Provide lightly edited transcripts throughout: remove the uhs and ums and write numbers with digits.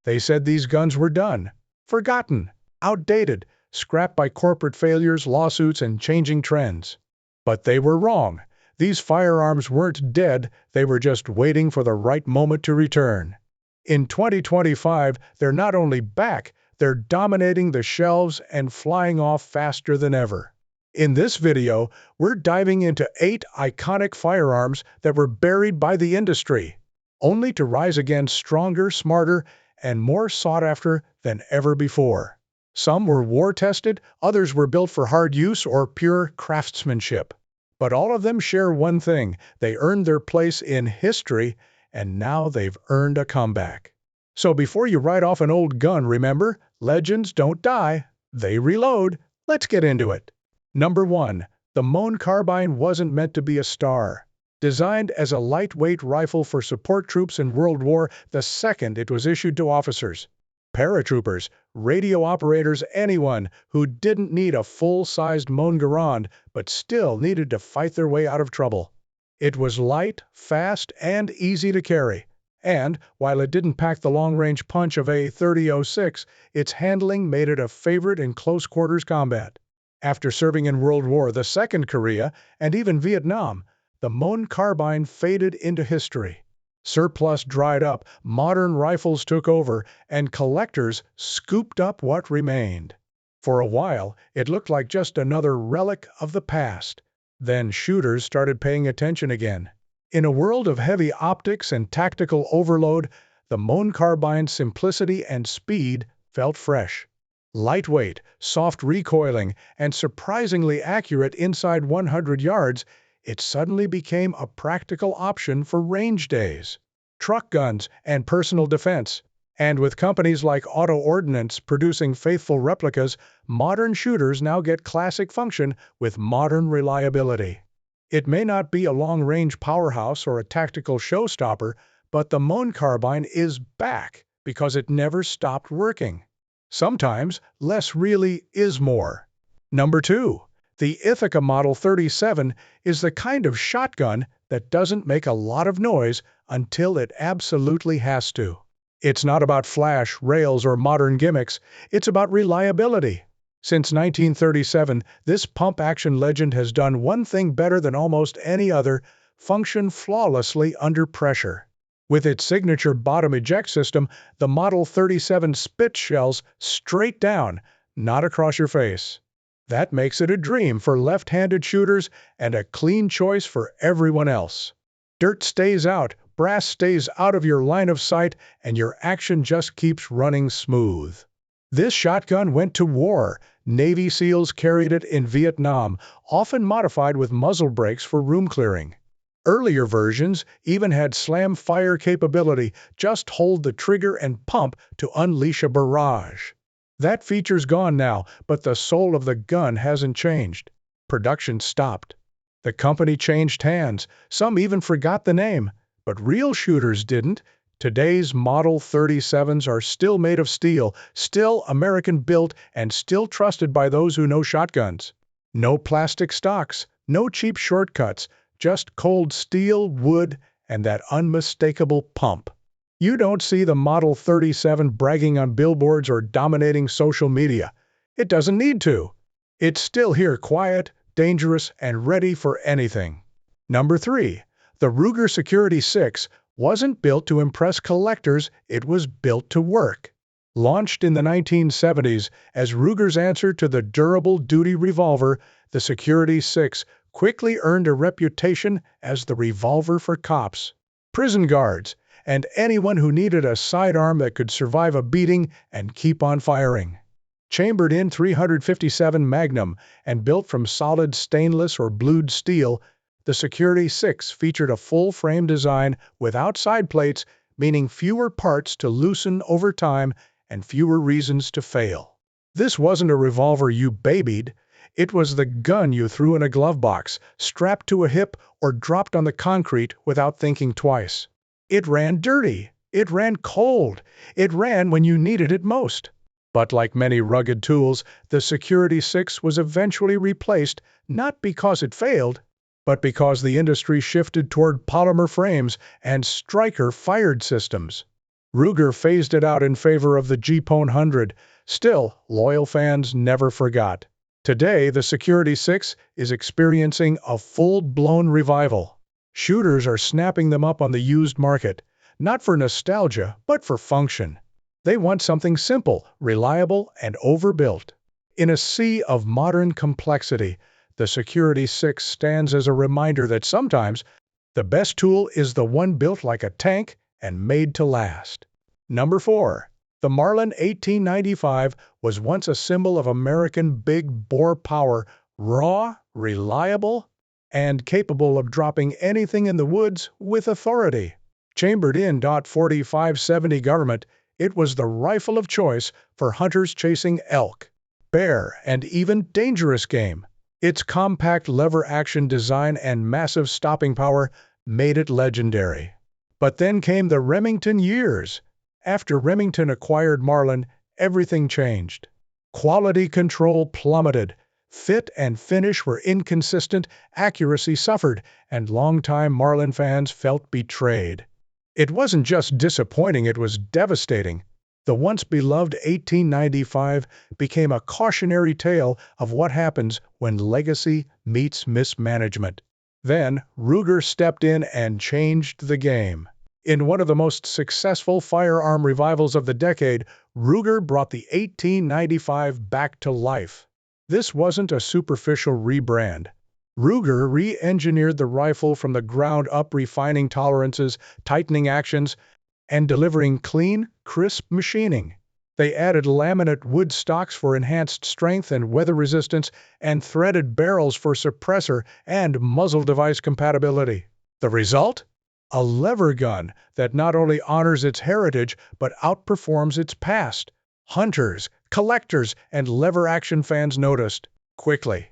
They said these guns were done, forgotten, outdated, scrapped by corporate failures, lawsuits, and changing trends. But they were wrong. These firearms weren't dead, they were just waiting for the right moment to return. In 2025, they're not only back, they're dominating the shelves and flying off faster than ever. In this video, we're diving into 8 iconic firearms that were buried by the industry, only to rise again stronger, smarter, and more sought after than ever before. Some were war-tested, others were built for hard use or pure craftsmanship. But all of them share one thing: they earned their place in history, and now they've earned a comeback. So before you write off an old gun, remember, legends don't die, they reload. Let's get into it. Number 1. The M1 Carbine wasn't meant to be a star. Designed as a lightweight rifle for support troops in World War II, it was issued to officers, paratroopers, radio operators, anyone who didn't need a full-sized M1 Garand but still needed to fight their way out of trouble. It was light, fast, and easy to carry. And, while it didn't pack the long-range punch of a .30-06, its handling made it a favorite in close-quarters combat. After serving in World War II, Korea, and even Vietnam, the M1 Carbine faded into history. Surplus dried up, modern rifles took over, and collectors scooped up what remained. For a while, it looked like just another relic of the past. Then shooters started paying attention again. In a world of heavy optics and tactical overload, the M1 Carbine's simplicity and speed felt fresh. Lightweight, soft recoiling, and surprisingly accurate inside 100 yards, it suddenly became a practical option for range days, truck guns, and personal defense. And with companies like Auto Ordnance producing faithful replicas, modern shooters now get classic function with modern reliability. It may not be a long-range powerhouse or a tactical showstopper, but the M1 Carbine is back because it never stopped working. Sometimes less really is more. Number 2. The Ithaca Model 37 is the kind of shotgun that doesn't make a lot of noise until it absolutely has to. It's not about flash, rails, or modern gimmicks, it's about reliability. Since 1937, this pump-action legend has done one thing better than almost any other: function flawlessly under pressure. With its signature bottom eject system, the Model 37 spits shells straight down, not across your face. That makes it a dream for left-handed shooters and a clean choice for everyone else. Dirt stays out, brass stays out of your line of sight, and your action just keeps running smooth. This shotgun went to war. Navy SEALs carried it in Vietnam, often modified with muzzle brakes for room clearing. Earlier versions even had slam fire capability: just hold the trigger and pump to unleash a barrage. That feature's gone now, but the soul of the gun hasn't changed. Production stopped. The company changed hands. Some even forgot the name. But real shooters didn't. Today's Model 37s are still made of steel, still American-built, and still trusted by those who know shotguns. No plastic stocks, no cheap shortcuts, just cold steel, wood, and that unmistakable pump. You don't see the Model 37 bragging on billboards or dominating social media. It doesn't need to. It's still here, quiet, dangerous, and ready for anything. Number 3. The Ruger Security 6 wasn't built to impress collectors, it was built to work. Launched in the 1970s as Ruger's answer to the durable duty revolver, the Security 6 quickly earned a reputation as the revolver for cops, prison guards, and anyone who needed a sidearm that could survive a beating and keep on firing. Chambered in .357 Magnum and built from solid stainless or blued steel, the Security 6 featured a full-frame design without side plates, meaning fewer parts to loosen over time and fewer reasons to fail. This wasn't a revolver you babied. It was the gun you threw in a glove box, strapped to a hip, or dropped on the concrete without thinking twice. It ran dirty. It ran cold. It ran when you needed it most. But like many rugged tools, the Security 6 was eventually replaced, not because it failed, but because the industry shifted toward polymer frames and striker-fired systems. Ruger phased it out in favor of the Jeep 100. Still, loyal fans never forgot. Today, the Security 6 is experiencing a full-blown revival. Shooters are snapping them up on the used market, not for nostalgia, but for function. They want something simple, reliable, and overbuilt. In a sea of modern complexity, the Security 6 stands as a reminder that sometimes the best tool is the one built like a tank and made to last. Number 4. The Marlin 1895 was once a symbol of American big-bore power, raw, reliable, and capable of dropping anything in the woods with authority. Chambered in .45-70 government, it was the rifle of choice for hunters chasing elk, bear, and even dangerous game. Its compact lever-action design and massive stopping power made it legendary. But then came the Remington years. After Remington acquired Marlin, everything changed. Quality control plummeted. Fit and finish were inconsistent, accuracy suffered, and longtime Marlin fans felt betrayed. It wasn't just disappointing, it was devastating. The once beloved 1895 became a cautionary tale of what happens when legacy meets mismanagement. Then, Ruger stepped in and changed the game. In one of the most successful firearm revivals of the decade, Ruger brought the 1895 back to life. This wasn't a superficial rebrand. Ruger re-engineered the rifle from the ground up, refining tolerances, tightening actions, and delivering clean, crisp machining. They added laminate wood stocks for enhanced strength and weather resistance, and threaded barrels for suppressor and muzzle device compatibility. The result? A lever gun that not only honors its heritage but outperforms its past. Hunters, collectors, and lever-action fans noticed quickly.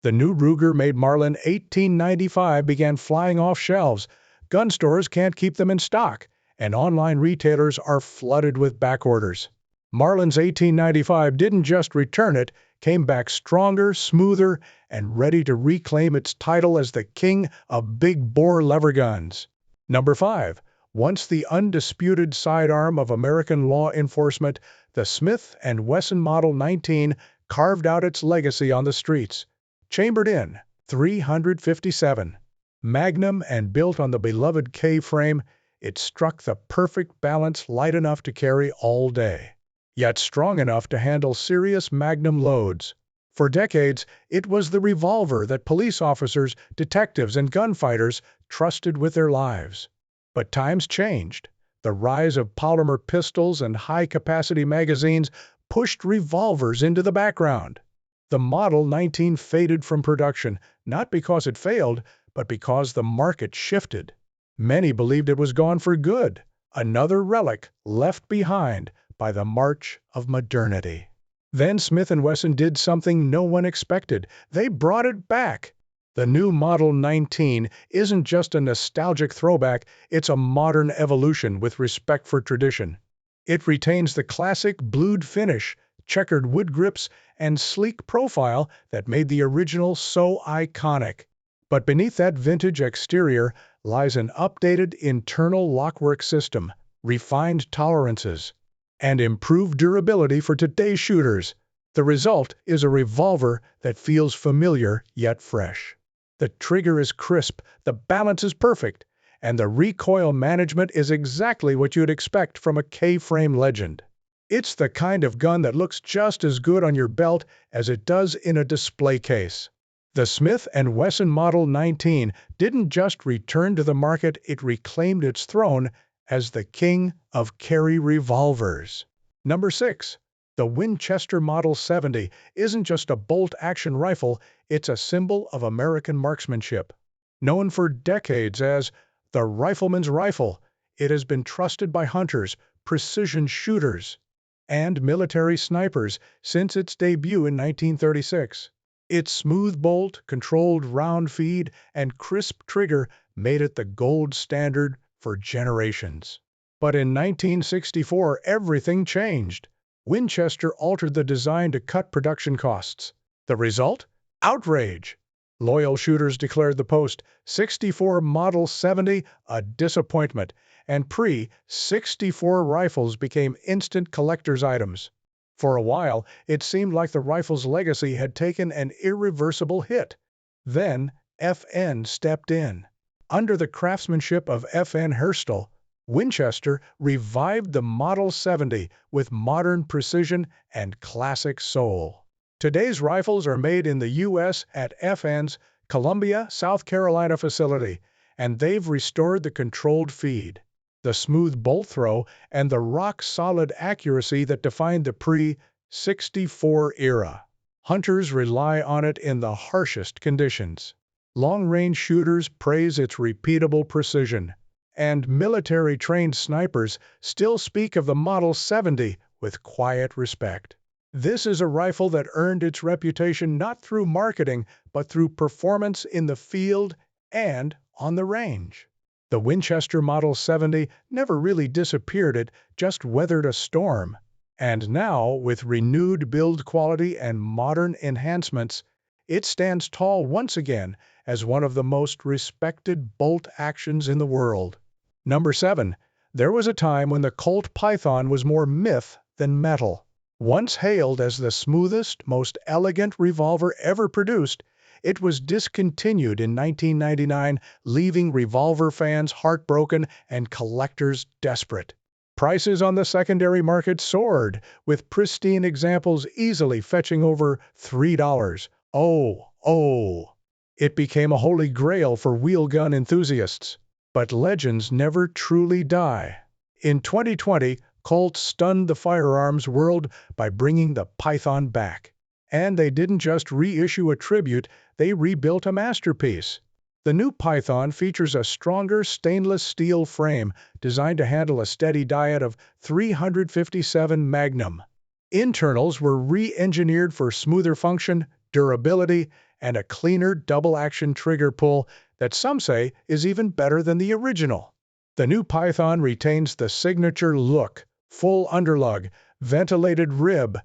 The new Ruger-made Marlin 1895 began flying off shelves. Gun stores can't keep them in stock, and online retailers are flooded with back orders. Marlin's 1895 didn't just return, it came back stronger, smoother, and ready to reclaim its title as the king of big-bore lever guns. Number 5. Once the undisputed sidearm of American law enforcement, the Smith & Wesson Model 19 carved out its legacy on the streets. Chambered in .357 Magnum and built on the beloved K-frame, it struck the perfect balance, light enough to carry all day, yet strong enough to handle serious Magnum loads. For decades, it was the revolver that police officers, detectives, and gunfighters trusted with their lives. But times changed. The rise of polymer pistols and high-capacity magazines pushed revolvers into the background. The Model 19 faded from production, not because it failed, but because the market shifted. Many believed it was gone for good, another relic left behind by the march of modernity. Then Smith & Wesson did something no one expected. They brought it back. The new Model 19 isn't just a nostalgic throwback, it's a modern evolution with respect for tradition. It retains the classic blued finish, checkered wood grips, and sleek profile that made the original so iconic. But beneath that vintage exterior lies an updated internal lockwork system, refined tolerances, and improved durability for today's shooters. The result is a revolver that feels familiar yet fresh. The trigger is crisp, the balance is perfect, and the recoil management is exactly what you'd expect from a K-frame legend. It's the kind of gun that looks just as good on your belt as it does in a display case. The Smith & Wesson Model 19 didn't just return to the market, it reclaimed its throne as the king of carry revolvers. Number 6. The Winchester Model 70 isn't just a bolt-action rifle, it's a symbol of American marksmanship. Known for decades as the rifleman's rifle, it has been trusted by hunters, precision shooters, and military snipers since its debut in 1936. Its smooth bolt, controlled round feed, and crisp trigger made it the gold standard for generations. But in 1964, everything changed. Winchester altered the design to cut production costs. The result? Outrage. Loyal shooters declared the post-64 Model 70 a disappointment, and pre-64 rifles became instant collector's items. For a while, it seemed like the rifle's legacy had taken an irreversible hit. Then, FN stepped in. Under the craftsmanship of FN Herstal, Winchester revived the Model 70 with modern precision and classic soul. Today's rifles are made in the U.S. at FN's Columbia, South Carolina facility, and they've restored the controlled feed, the smooth bolt throw, and the rock-solid accuracy that defined the pre-64 era. Hunters rely on it in the harshest conditions. Long-range shooters praise its repeatable precision, and military-trained snipers still speak of the Model 70 with quiet respect. This is a rifle that earned its reputation not through marketing, but through performance in the field and on the range. The Winchester Model 70 never really disappeared, it just weathered a storm. And now, with renewed build quality and modern enhancements, it stands tall once again as one of the most respected bolt actions in the world. Number 7. There was a time when the Colt Python was more myth than metal. Once hailed as the smoothest, most elegant revolver ever produced, it was discontinued in 1999, leaving revolver fans heartbroken and collectors desperate. Prices on the secondary market soared, with pristine examples easily fetching over $3. Oh! It became a holy grail for wheel gun enthusiasts. But legends never truly die. In 2020, Colt stunned the firearms world by bringing the Python back. And they didn't just reissue a tribute, they rebuilt a masterpiece. The new Python features a stronger stainless steel frame designed to handle a steady diet of 357 Magnum. Internals were re-engineered for smoother function, durability, and a cleaner double-action trigger pull that some say is even better than the original. The new Python retains the signature look, full underlug, ventilated rib,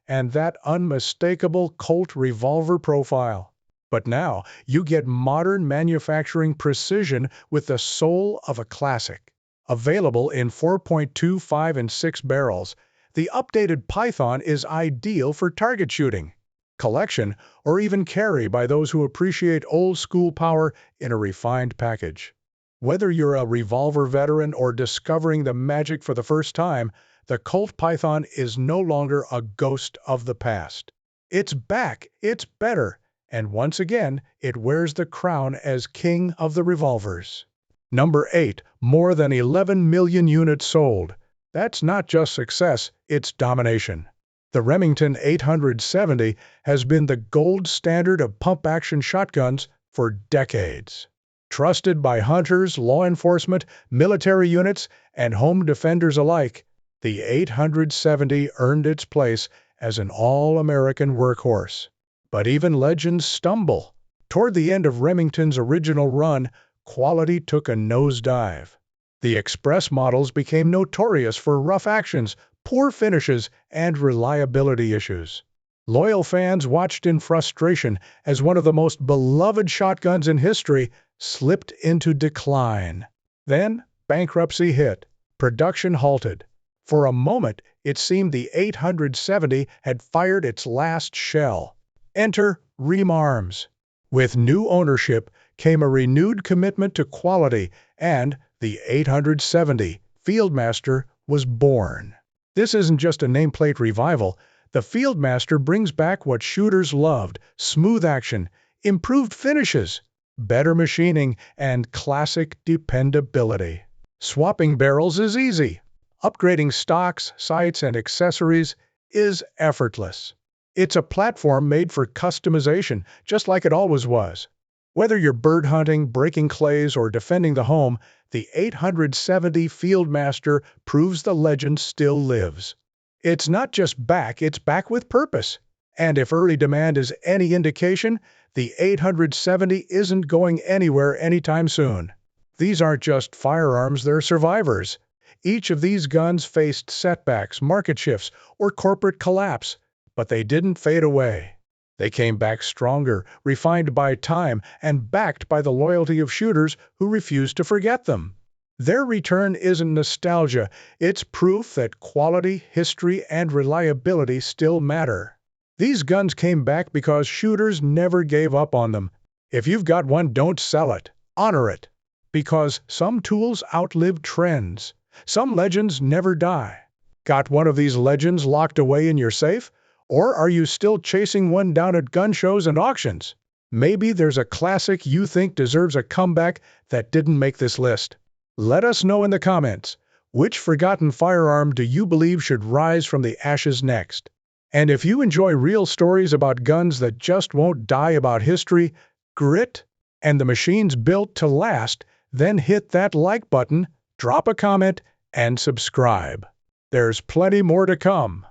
and that unmistakable Colt revolver profile. But now you get modern manufacturing precision with the soul of a classic. Available in 4.25 and 6 barrels, the updated Python is ideal for target shooting, collection, or even carry by those who appreciate old-school power in a refined package. Whether you're a revolver veteran or discovering the magic for the first time, the Colt Python is no longer a ghost of the past. It's back, it's better, and once again, it wears the crown as king of the revolvers. Number 8. More than 11 million units sold. That's not just success, it's domination. The Remington 870 has been the gold standard of pump-action shotguns for decades. Trusted by hunters, law enforcement, military units, and home defenders alike, the 870 earned its place as an all-American workhorse. But even legends stumble. Toward the end of Remington's original run, quality took a nosedive. The express models became notorious for rough actions, poor finishes, and reliability issues. Loyal fans watched in frustration as one of the most beloved shotguns in history slipped into decline. Then, bankruptcy hit. Production halted. For a moment, it seemed the 870 had fired its last shell. Enter Firearms. With new ownership came a renewed commitment to quality, and the 870 Fieldmaster was born. This isn't just a nameplate revival. The Fieldmaster brings back what shooters loved: smooth action, improved finishes, better machining, and classic dependability. Swapping barrels is easy. Upgrading stocks, sights, and accessories is effortless. It's a platform made for customization, just like it always was. Whether you're bird hunting, breaking clays, or defending the home, the 870 Fieldmaster proves the legend still lives. It's not just back, it's back with purpose. And if early demand is any indication, the 870 isn't going anywhere anytime soon. These aren't just firearms, they're survivors. Each of these guns faced setbacks, market shifts, or corporate collapse, but they didn't fade away. They came back stronger, refined by time, and backed by the loyalty of shooters who refused to forget them. Their return isn't nostalgia, it's proof that quality, history, and reliability still matter. These guns came back because shooters never gave up on them. If you've got one, don't sell it. Honor it. Because some tools outlive trends. Some legends never die. Got one of these legends locked away in your safe? Or are you still chasing one down at gun shows and auctions? Maybe there's a classic you think deserves a comeback that didn't make this list. Let us know in the comments. Which forgotten firearm do you believe should rise from the ashes next? And if you enjoy real stories about guns that just won't die, about history, grit, and the machines built to last, then hit that like button, drop a comment, and subscribe. There's plenty more to come.